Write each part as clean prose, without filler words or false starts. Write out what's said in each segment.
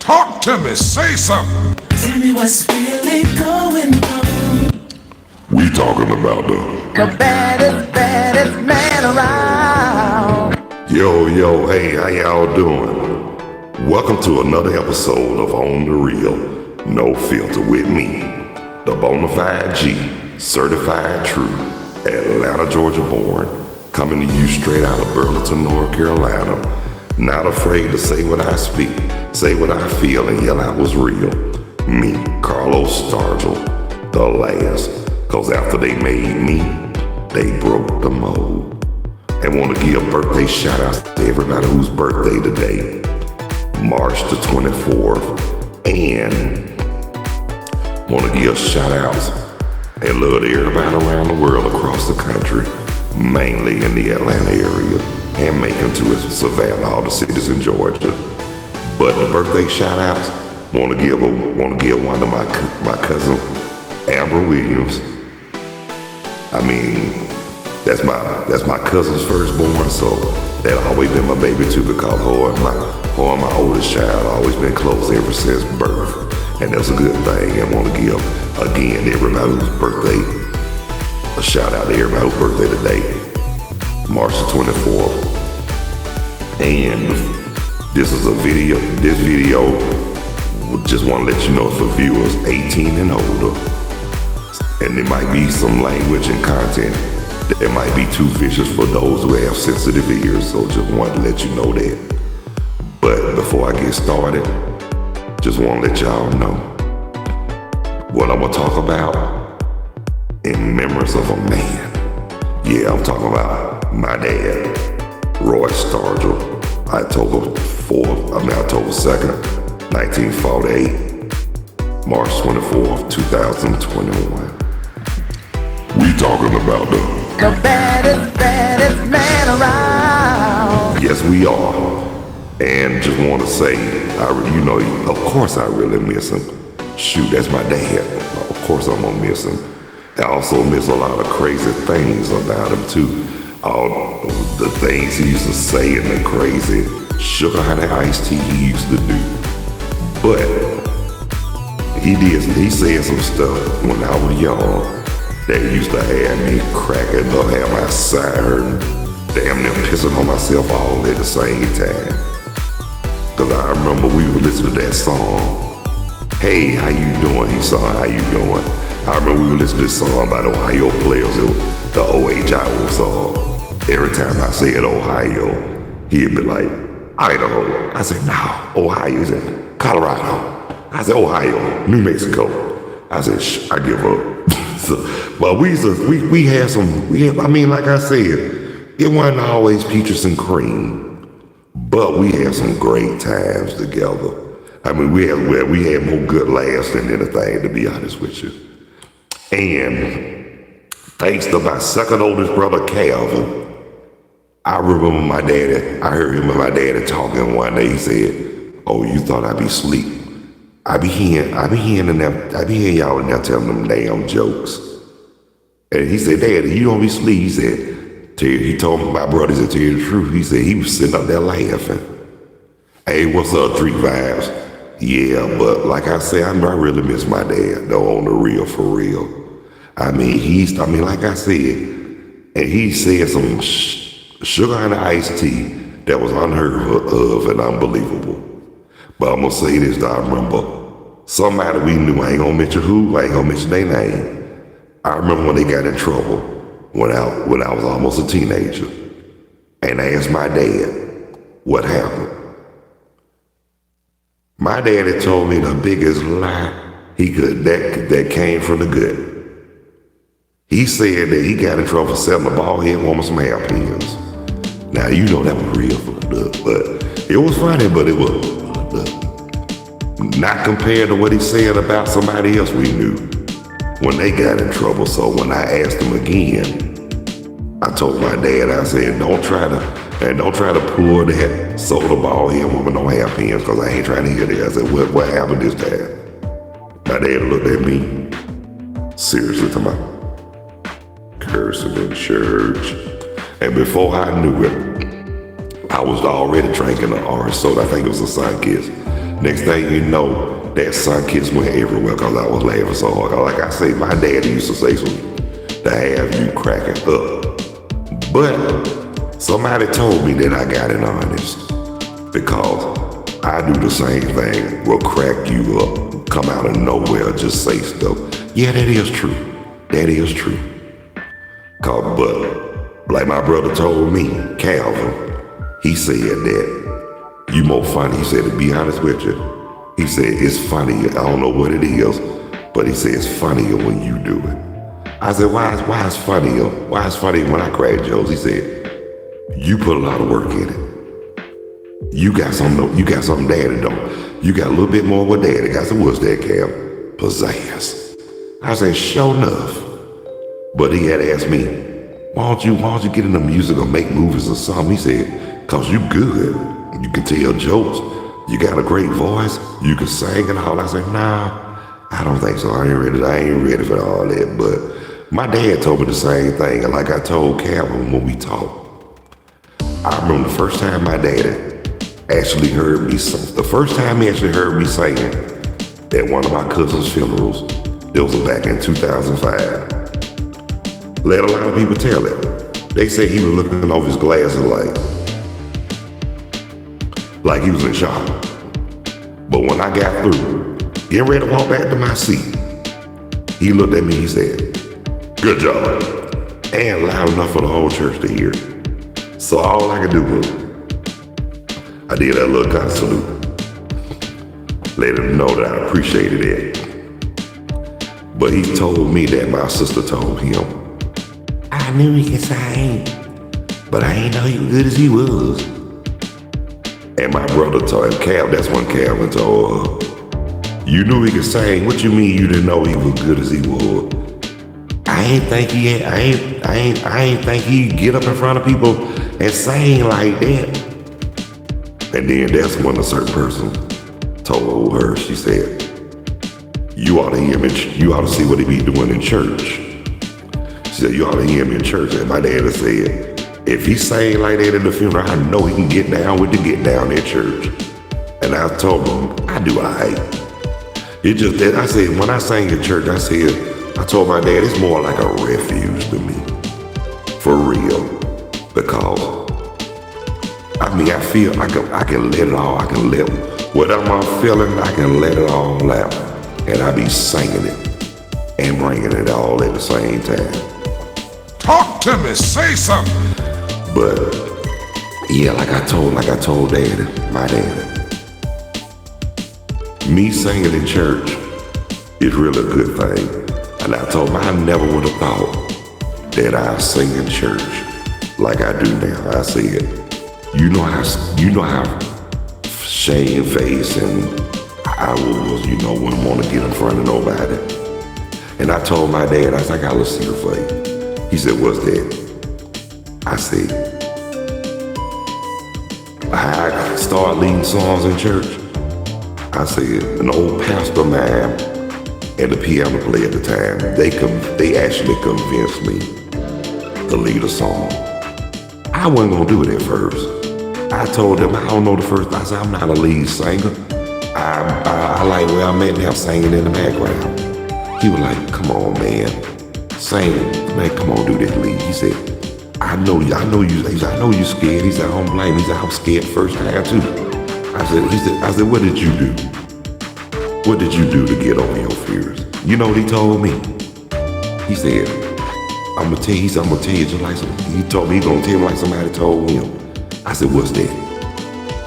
Talk to me, say something. Tell me what's really going on. We talking about the baddest man around. Yo, hey, how y'all doing? Welcome to another episode of On The Real, No Filter with me, the Bonafide G, certified true, Atlanta, Georgia born, coming to you straight out of Burlington, North Carolina. Not afraid to say what I speak, say what I feel, and yell out what's real. Me, Carlos Stargell, the last. Cause after they made me, they broke the mold. And want to give birthday shout outs to everybody whose birthday today, March the 24th. And want to give shout outs and love to everybody around the world across the country, mainly in the Atlanta area, and Macon to Savannah, all the cities in Georgia. But the birthday shout outs, want to give one to my cousin, Amber Williams. I mean, that's my cousin's firstborn, so that always been my baby too, because her and my oldest child always been close ever since birth, and that's a good thing. And want to give again to everybody whose birthday, a shout out to everybody whose birthday today, March the 24th. And this is a video. This video, just want to let you know for viewers 18 and older. And there might be some language and content that might be too vicious for those who have sensitive ears, so just want to let you know that. But before I get started, just want to let y'all know what I'm going to talk about in memories of a man. Yeah, I'm talking about my dad, Roy Stargell, October 2nd, 1948, March 24th, 2021. We talking about the baddest man around. Yes, we are. And just want to say, of course I really miss him. Shoot, that's my dad. Of course I'm gonna miss him. I also miss a lot of crazy things about him too. All the things he used to say and the crazy sugar honey iced tea he used to do. But he said some stuff when I was young that used to have me cracking up, have my side hurting, damn near pissing on myself all at the same time. Cause I remember we would listen to that song, Hey, how you doing? He sung, How You Doing? I remember we would listen to this song by the Ohio Players, the OHIO song. Every time I said Ohio, he'd be like, Idaho. I said, no, Ohio. He said, Colorado. I said, Ohio, New Mexico. I said, I give up. But we had like I said, it wasn't always peaches and cream, but we had some great times together. I mean, we had more good laughs than anything, to be honest with you. And thanks to my second oldest brother, Calvin, I remember I heard him and my daddy talking one day. He said, oh, you thought I'd be asleep. I be hearing y'all in there telling them damn jokes. And he said, Daddy, you don't be asleep. He said, he told my brother, he said, tell you the truth. He said he was sitting up there laughing. Hey, what's up, Street Vibes? Yeah, but like I said, I really miss my dad, though, on the real, for real. I mean, like I said, and he said some sugar honey iced tea that was unheard of and unbelievable. But I'm gonna say this, I remember somebody we knew, I ain't gonna mention who, I ain't gonna mention their name. I remember when they got in trouble when I was almost a teenager, and I asked my dad what happened. My daddy told me the biggest lie that came from the gut. He said that he got in trouble for selling a bald head woman some hairpins. Now you know that was real fucked up, but it was funny, but it was not compared to what he said about somebody else we knew when they got in trouble. So when I asked him again, I told my dad, I said, don't try to pull that soda ball here woman no hairpins, because I ain't trying to hear that. I said, what happened this time? My dad looked at me, seriously, to my cursing in church. And before I knew it, I was already drinking an orange soda. I think it was a Sunkist. Next thing you know, that sun kiss went everywhere because I was laughing so hard. Like I say, my daddy used to say something to have you cracking up. But somebody told me that I got it honest because I do the same thing. Will crack you up, come out of nowhere, just say stuff. Yeah, that is true. That is true. But like my brother told me, Calvin, he said that you more funny. He said, to be honest with you, he said, it's funny. I don't know what it is, but he said, it's funnier when you do it. I said, why is funnier? Why is funnier when I crack jokes? He said, you put a lot of work in it. You got something daddy don't. You got a little bit more what daddy got. So what's that, Cam? Pizzazz. I said, sure enough. But he had asked me, why don't you get into music or make movies or something? He said, cause you good. You can tell jokes. You got a great voice. You can sing and all. I said, nah, I don't think so. I ain't ready for all that. But my dad told me the same thing. And like I told Calvin when we talked, I remember the first time my daddy actually heard me sing. The first time he actually heard me singing at one of my cousin's funerals, it was back in 2005. Let a lot of people tell it. They say he was looking over his glasses like he was in shock. But when I got through, getting ready to walk back to my seat, he looked at me, he said, good job. And loud enough for the whole church to hear. So all I could do was, I did that little kind of salute. Let him know that I appreciated it. But he told me that my sister told him, I knew he could sing, but I ain't know he was good as he was. And my brother told him, that's when Calvin told her, you knew he could sing. What you mean you didn't know he was good as he was? I ain't think he'd get up in front of people and sing like that. And then that's when a certain person told her, she said, you ought to hear him, you ought to see what he be doing in church. She said, you ought to hear him in church. And my dad said, if he sang like that at the funeral, I know he can get down with the get down at church. And I told him, I do all right. It just that I said, when I sang at church, I told my dad, it's more like a refuge to me. For real. Because I feel I can let it all. I can let whatever I'm feeling, I can let it all out. And I be singing it and bringing it all at the same time. Talk to me, say something. But yeah, like I told Daddy, my daddy, me singing in church is really a good thing. And I told him I never would have thought that I sing in church like I do now. I said, you know how shamefaced and I was, wouldn't want to get in front of nobody. And I told my dad, I got a little secret for you. He said, what's that? I said, I started leading songs in church. I said, an old pastor of mine and the piano player at the time, they actually convinced me to lead a song. I wasn't gonna do it at first. I told them I don't know the first. I said, I'm not a lead singer. I like where I'm at now, singing in the background. He was like, come on, man, sing, man, come on, do this lead. He said, I know you. He said, I know you scared. He said, I don't blame you. He said, I was scared first time too. I said, what did you do? What did you do to get over your fears? You know what he told me? He said, I'm gonna tell you just like he told me he's gonna tell me like somebody told him. I said, what's that?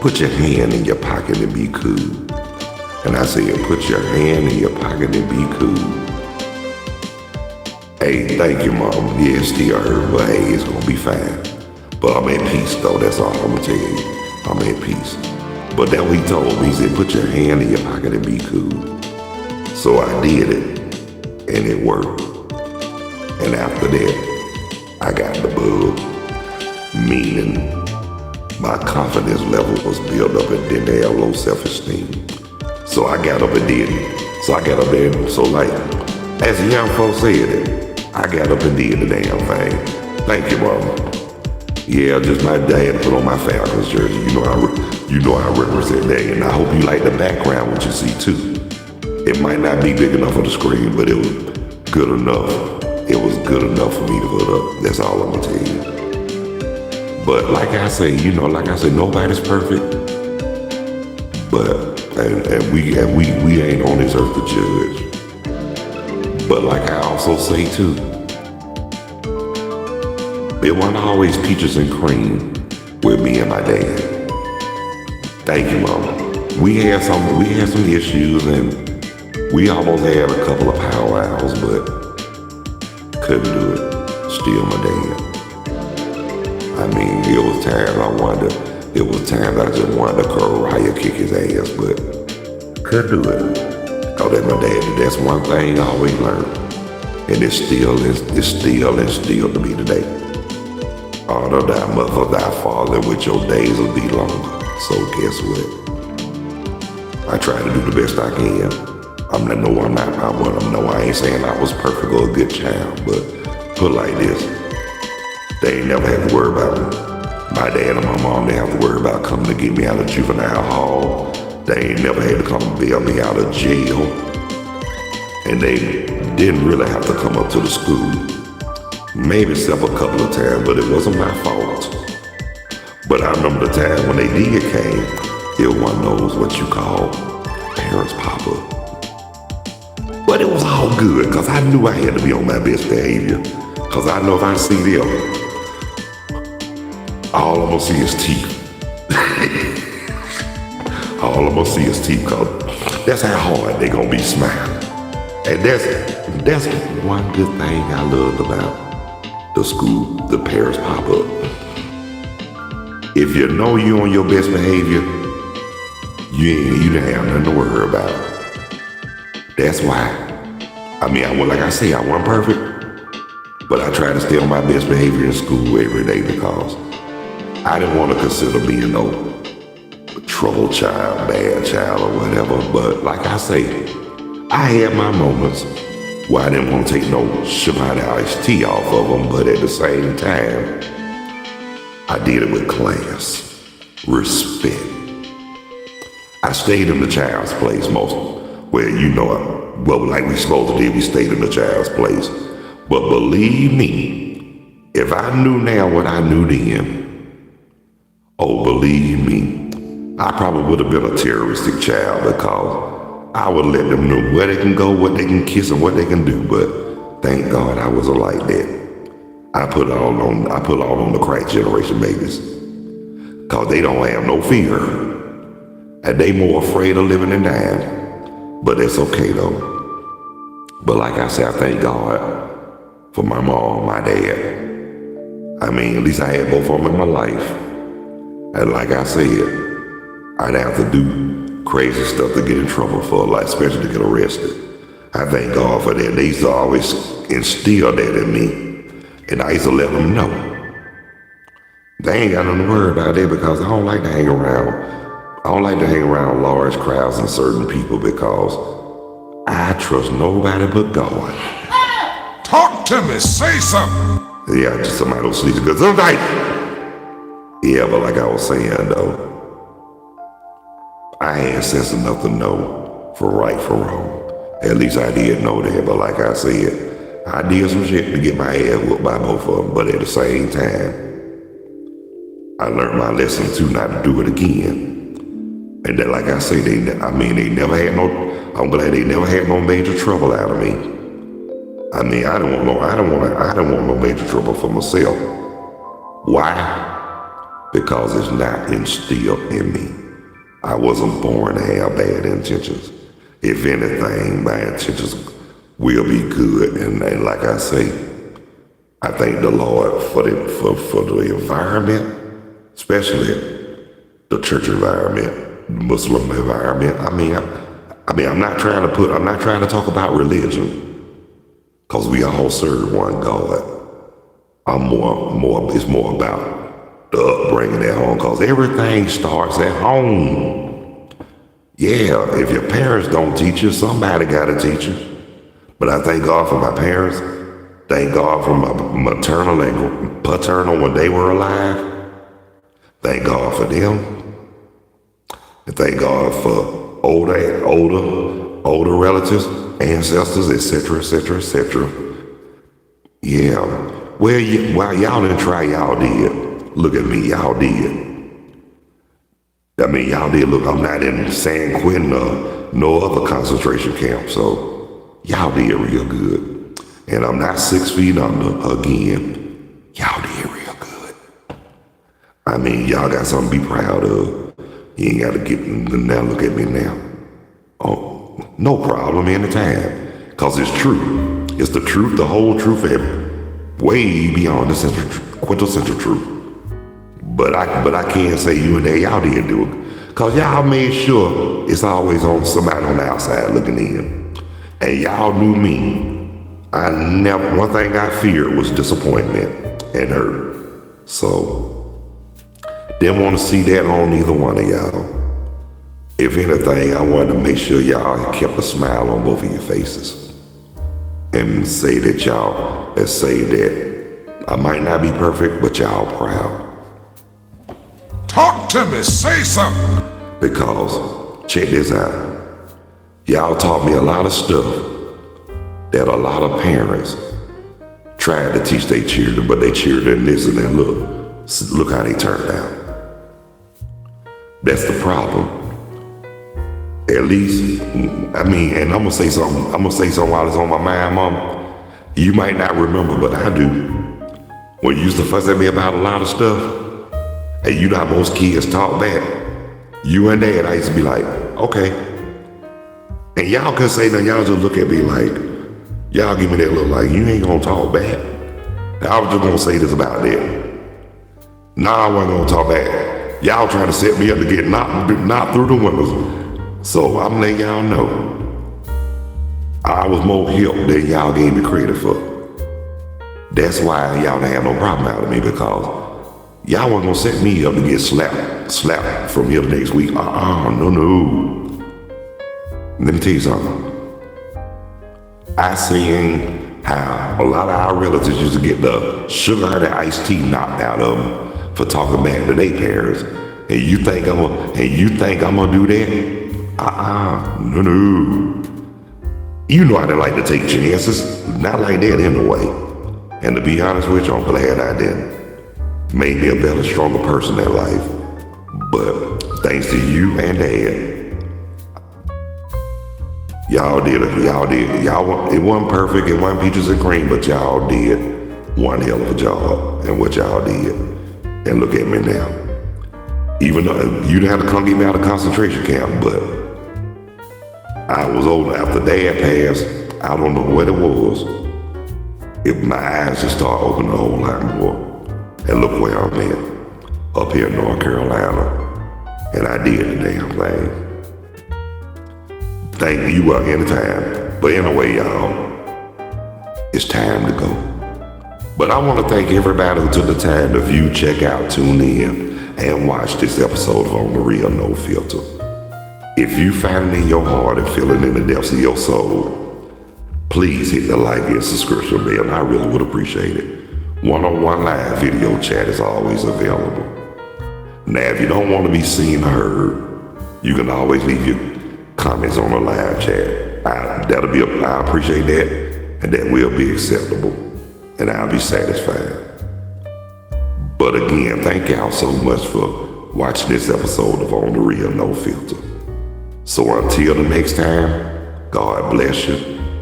Put your hand in your pocket and be cool. And I said, put your hand in your pocket and be cool. Hey, thank you, Mom. Yeah, it still hurt, but hey, it's gonna be fine. But I'm at peace though, that's all I'm gonna tell you. I'm at peace. But that's what he told me. He said, put your hand in your pocket and be cool. So I did it, and it worked. And after that, I got the bug, meaning my confidence level was built up and didn't have low self-esteem. So I got up and did it. So I got up there, so like, as the young folks said it, I got up and did the damn thing. Thank you, Mama. Yeah, just my dad put on my Falcons jersey. You know I represent that, and I hope you like the background what you see too. It might not be big enough on the screen, but it was good enough. It was good enough for me to put up. That's all I'm gonna tell you. But like I say, nobody's perfect. But and we ain't on this earth to judge. But like I also say too, it wasn't always peaches and cream with me and my dad. Thank you, Mama. We had some issues, and we almost had a couple of powwows, but couldn't do it. Still my dad. I mean, it was times I just wanted to karate kick his ass, but couldn't do it. Oh, that's my dad. That's one thing I always learned. And it's still to me today. Honor thy mother, thy father, which your days will be longer. So guess what? I try to do the best I can. I ain't saying I was perfect or a good child, but put it like this. They ain't never had to worry about me. My dad and my mom didn't have to worry about coming to get me out of juvenile hall. They ain't never had to come and bail me out of jail. And they didn't really have to come up to the school. Maybe except a couple of times, but it wasn't my fault. But I remember the time when they did came, it was one of those what you call parents pop up. But it was all good, because I knew I had to be on my best behavior. Because I know if I see them, all I'm gonna see is teeth. All I'm gonna see is teeth, because that's how hard they gonna be smiling. And that's one good thing I loved about the school, the parents pop up. If you know you on your best behavior, you didn't have nothing to worry about. That's why. I wasn't perfect, but I tried to stay on my best behavior in school every day because I didn't want to consider being no trouble child, bad child, or whatever. But like I say, I had my moments where I didn't want to take no Shabbat iced tea off of them, but at the same time, I did it with class, respect. I stayed in the child's place like we supposed to do, we stayed in the child's place. But believe me, if I knew now what I knew then, believe me, I probably would have been a terroristic child because I would let them know where they can go, what they can kiss, and what they can do. But thank God I wasn't like that. I put all on the crack generation babies. Cause they don't have no fear. And they more afraid of living than dying. But that's okay though. But like I said, I thank God for my mom, my dad. At least I had both of them in my life. And like I said, I'd have to do crazy stuff to get in trouble for, like especially to get arrested. I thank God for that. They used to always instill that in me. And I used to let them know. They ain't got nothing to worry about that because I don't like to hang around large crowds and certain people because I trust nobody but God. Talk to me, say something. Yeah, just somebody don't sleep because sometimes. Yeah, but like I was saying though, I had sense enough to know for right, for wrong. At least I did know that, but like I said, I did some shit to get my ass whooped by both of them, but at the same time, I learned my lesson too, not to do it again. And then, like I say, I'm glad they never had no major trouble out of me. I don't want no major trouble for myself. Why? Because it's not instilled in me. I wasn't born to have bad intentions. If anything, my intentions will be good. And like I say, I thank the Lord for the environment, especially the church environment, Muslim environment. I'm not trying to talk about religion, because we all serve one God. It's more about the upbringing at home, because everything starts at home. Yeah, if your parents don't teach you, somebody got to teach you. But I thank God for my parents. Thank God for my maternal and paternal when they were alive. Thank God for them. And thank God for older relatives, ancestors, etc., etc., etc. Yeah. Well, while y'all didn't try, y'all did. Look at me, y'all did. I mean, y'all did. Look, I'm not in San Quentin or no other concentration camp, so y'all did real good. And I'm not 6 feet under again. Y'all did real good. I mean, y'all got something to be proud of. You ain't got to get now. Look at me now. Oh, no problem anytime. Because it's true. It's the truth, the whole truth, and way beyond the quintessential truth. But I can't say you and y'all didn't do it. Because y'all made sure it's always on somebody on the outside looking in. And y'all knew me. One thing I feared was disappointment and hurt. So, didn't want to see that on either one of y'all. If anything, I wanted to make sure y'all kept a smile on both of your faces. And say that I might not be perfect, but y'all proud. Talk to me, say something. Because, check this out. Y'all taught me a lot of stuff that a lot of parents tried to teach their children, but they children listen and look how they turned out. That's the problem. At least, I mean, and I'm gonna say something while it's on my mind, Mama. You might not remember, but I do. When you used to fuss at me about a lot of stuff, and you know how most kids talk back, you and Dad, I used to be like, okay. And y'all couldn't say nothing, y'all just look at me like, y'all give me that look like, you ain't gonna talk back. I was just gonna say this about that. Nah, I wasn't gonna talk back. Y'all trying to set me up to get knocked through the windows. So I'm letting y'all know, I was more hip than y'all gave me credit for. That's why y'all didn't have no problem out of me, because y'all wasn't gonna set me up to get slapped from here to next week. No. Let me tell you something. I seen how a lot of our relatives used to get the sugar and the iced tea knocked out of them for talking bad to their parents. And you think I'm gonna do that? No. You know I didn't like to take chances. Not like that anyway. And to be honest with you, I'm glad I didn't. Made me a better, stronger person in life. But thanks to you and Dad, y'all did. It wasn't perfect, it wasn't peaches and cream, but y'all did one hell of a job and what y'all did. And look at me now. Even though you didn't have to come get me out of concentration camp, but I was older after Dad passed. I don't know what it was. If my eyes just started opening a whole lot more. And look where I'm at, up here in North Carolina. And I did the damn thing. Thank you anytime. But anyway, y'all, it's time to go. But I want to thank everybody who took the time to view, check out, tune in, and watch this episode of On The Real No Filter. If you find it in your heart and feel it in the depths of your soul, please hit the like and subscription bell. I really would appreciate it. One-on-one live video chat is always available. Now, if you don't want to be seen or heard, you can always leave your comments on the live chat. I appreciate that, and that will be acceptable, and I'll be satisfied. But again, thank y'all so much for watching this episode of On The Real No Filter. So until the next time, God bless you,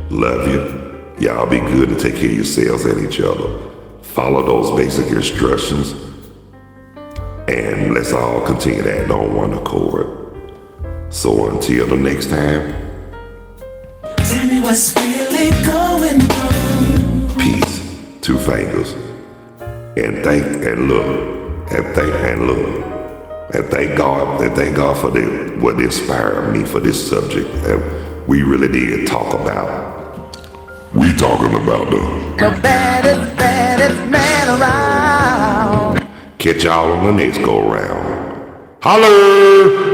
love you, y'all be good and take care of yourselves and each other. Follow those basic instructions, and let's all continue to act on one accord. So until the next time, Tell me what's really going on. peace, two fingers, and thank God for what inspired me for this subject. And we really did talk about. We talking about The baddest man around. Catch y'all on the next go round. Holler!